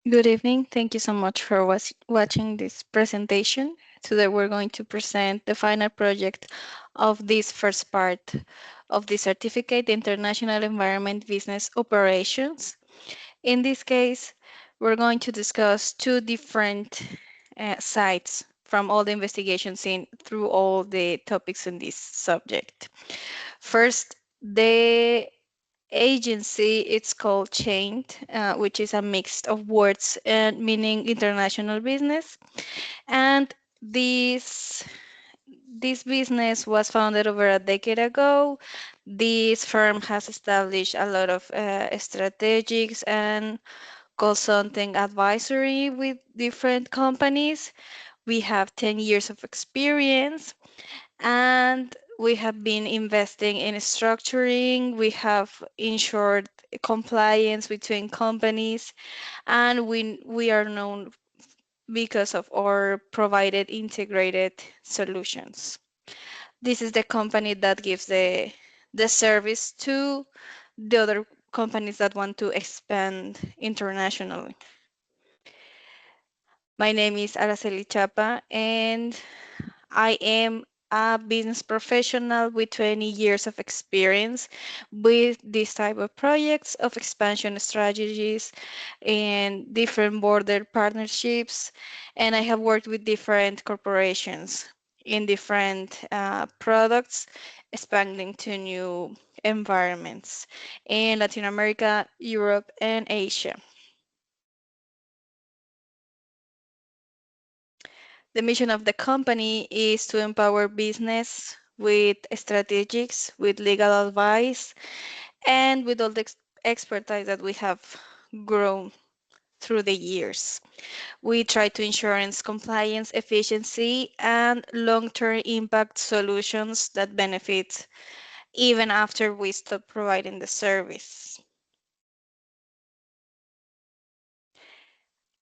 Good evening. Thank you so much for watching this presentation. Today we're going to present the final project of this first part of the certificate, International Environment Business Operations. In this case, we're going to discuss two different sides from all the investigations in through all the topics in this subject. First, the agency, it's called Chained, which is a mix of words and meaning international business. And this this business was founded over a decade ago. This firm has established a lot of strategics and consulting advisory with different companies. We have 10 years of experience and we have been investing in structuring, we have ensured compliance between companies, and we are known because of our provided integrated solutions. This is the company that gives the service to the other companies that want to expand internationally. My name is Araceli Chapa, and I am a business professional with 20 years of experience with this type of projects of expansion strategies and different border partnerships. And I have worked with different corporations in different products, expanding to new environments in Latin America, Europe, and Asia. The mission of the company is to empower business with strategics, with legal advice, and with all the expertise that we have grown through the years. We try to insurance compliance, efficiency, and long-term impact solutions that benefit even after we stop providing the service.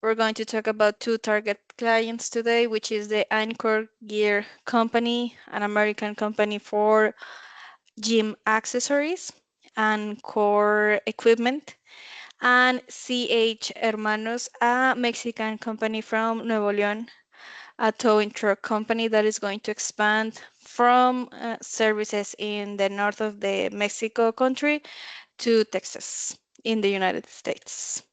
We're going to talk about two target clients today, which is the Anchor Gear Company, an American company for gym accessories and core equipment, and CH Hermanos, a Mexican company from Nuevo León, a towing truck company that is going to expand from services in the north of the Mexico country to Texas in the United States.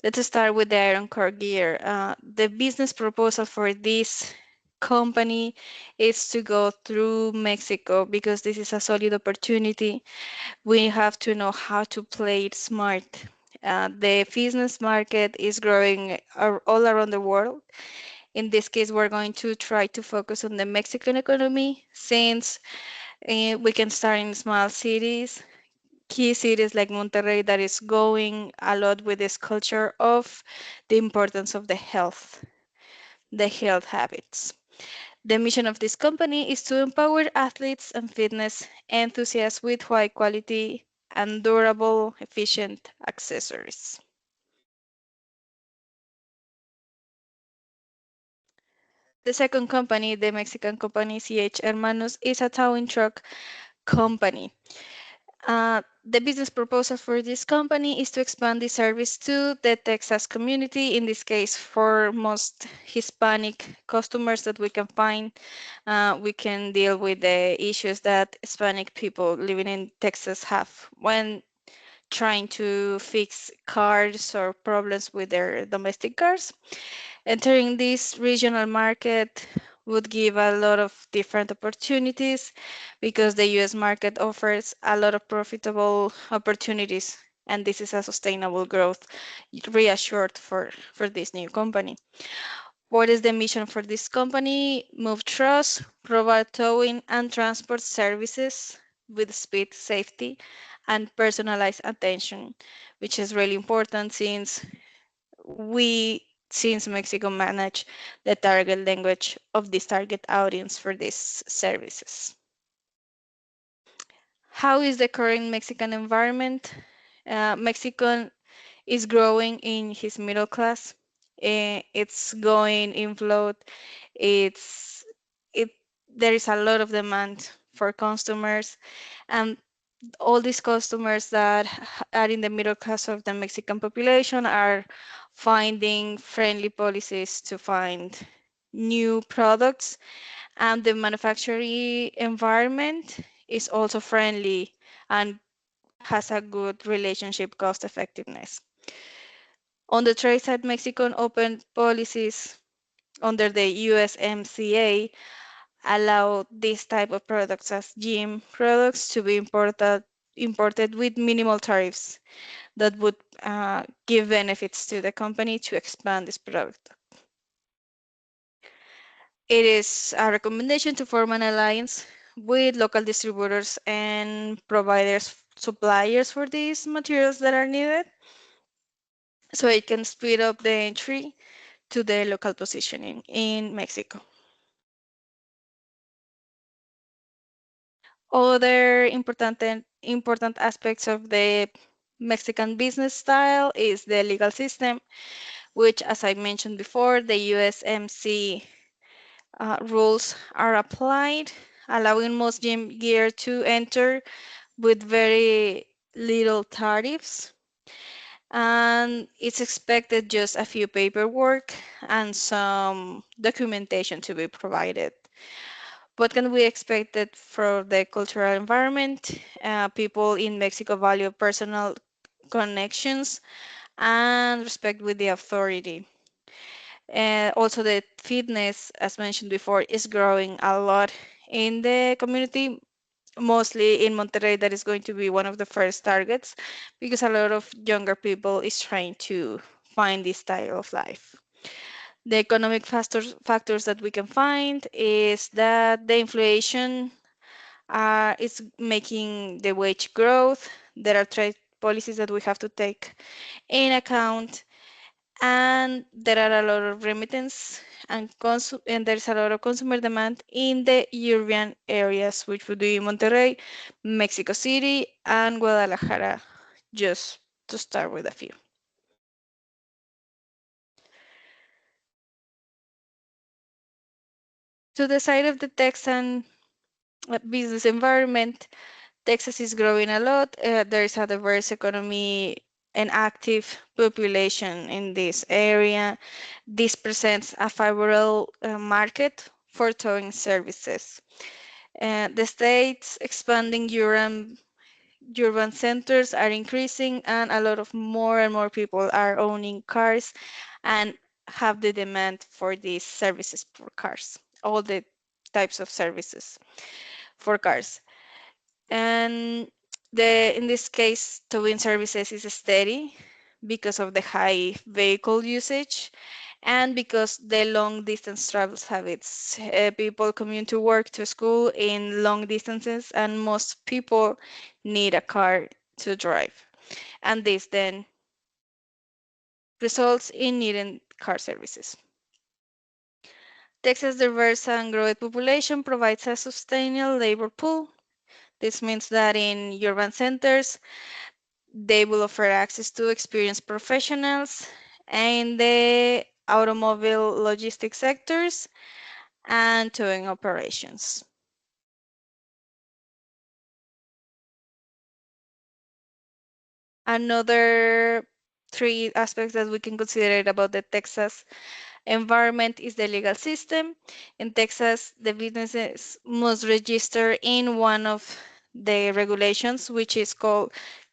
Let's start with the Iron Core Gear. The business proposal for this company is to go through Mexico because this is a solid opportunity. We have to know how to play it smart. The business market is growing all around the world. In this case, we're going to try to focus on the Mexican economy since we can start in small cities, key cities like Monterrey that is going a lot with this culture of the importance of the health habits. The mission of this company is to empower athletes and fitness enthusiasts with high quality and durable, efficient accessories. The second company, the Mexican company CH Hermanos, is a towing truck company. The business proposal for this company is to expand the service to the Texas community, in this case, for most Hispanic customers that we can find. We can deal with the issues that Hispanic people living in Texas have when trying to fix cars or problems with their domestic cars. Entering this regional market would give a lot of different opportunities because the US market offers a lot of profitable opportunities, and this is a sustainable growth reassured for this new company. What is the mission for this company? Move trust, provide towing and transport services with speed, safety, and personalized attention, which is really important since Mexico manage the target language of this target audience for these services. How is the current Mexican environment? Mexico is growing in his middle class. It's going in float. It's it there is a lot of demand for customers, and All these customers that are in the middle class of the Mexican population are finding friendly policies to find new products, and the manufacturing environment is also friendly and has a good relationship cost effectiveness. On the trade side, Mexico opened policies under the USMCA allow this type of products as gym products to be imported with minimal tariffs that would give benefits to the company to expand this product. It is a recommendation to form an alliance with local distributors and providers, suppliers for these materials that are needed, so it can speed up the entry to the local positioning in Mexico. Other important aspects of the Mexican business style is the legal system, which, as I mentioned before, the USMC rules are applied, allowing most gym gear to enter with very little tariffs. And it's expected just a few paperwork and some documentation to be provided. What can we expect it for the cultural environment? People in Mexico value personal connections and respect with the authority. Also, the fitness, as mentioned before, is growing a lot in the community, mostly in Monterrey. That is going to be one of the first targets because a lot of younger people is trying to find this style of life. The economic factors that we can find is that the inflation is making the wage growth. There are trade policies that we have to take in account, and there are a lot of remittance and there's a lot of consumer demand in the urban areas, which would be Monterrey, Mexico City, and Guadalajara, just to start with a few. To the side of the Texan business environment, Texas is growing a lot. There is a diverse economy and active population in this area. This presents a favorable market for towing services. The state's expanding urban centers are increasing, and a lot of more and more people are owning cars and have the demand for these services for cars, all the types of services for cars. And in this case, towing services is steady because of the high vehicle usage and because the long distance travel habits. People commute to work, to school in long distances, and most people need a car to drive. And this then results in needing car services. Texas' diverse and growing population provides a sustainable labor pool. This means that in urban centers, they will offer access to experienced professionals in the automobile logistics sectors and towing operations. Another three aspects that we can consider about the Texas environment is the legal system. In Texas, the businesses must register in one of the regulations, which is called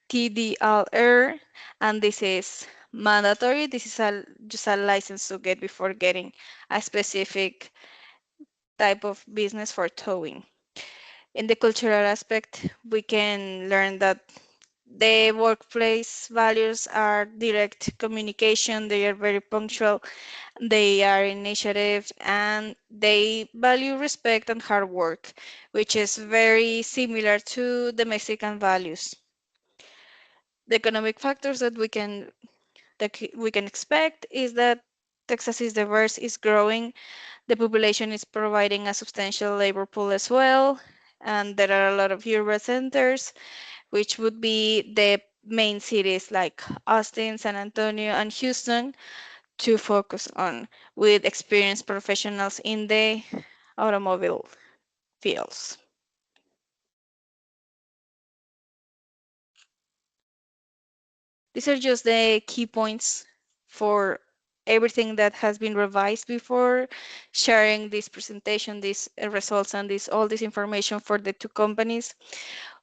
TDLR, and this is mandatory. This is just a license to get before getting a specific type of business for towing. In the cultural aspect, we can learn that the workplace values are direct communication, they are very punctual, they are initiative, and they value respect and hard work, which is very similar to the Mexican values. The economic factors that we can expect is that Texas is diverse, is growing, the population is providing a substantial labor pool as well, and there are a lot of urban centers, which would be the main cities like Austin, San Antonio, and Houston to focus on with experienced professionals in the automobile fields. These are just the key points for everything that has been revised before sharing this presentation, these results, and this all this information for the two companies.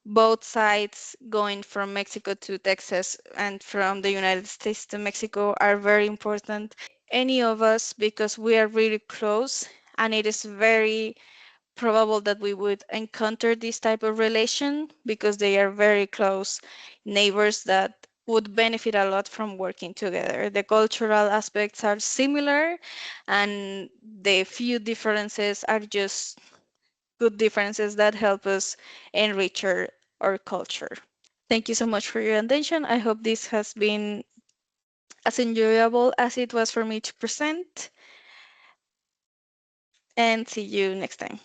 Both sides going from Mexico to Texas and from the United States to Mexico are very important. Any of us because we are really close, and it is very probable that we would encounter this type of relation because they are very close neighbors that would benefit a lot from working together. The cultural aspects are similar, and the few differences are just good differences that help us enrich our culture. Thank you so much for your attention. I hope this has been as enjoyable as it was for me to present, and see you next time.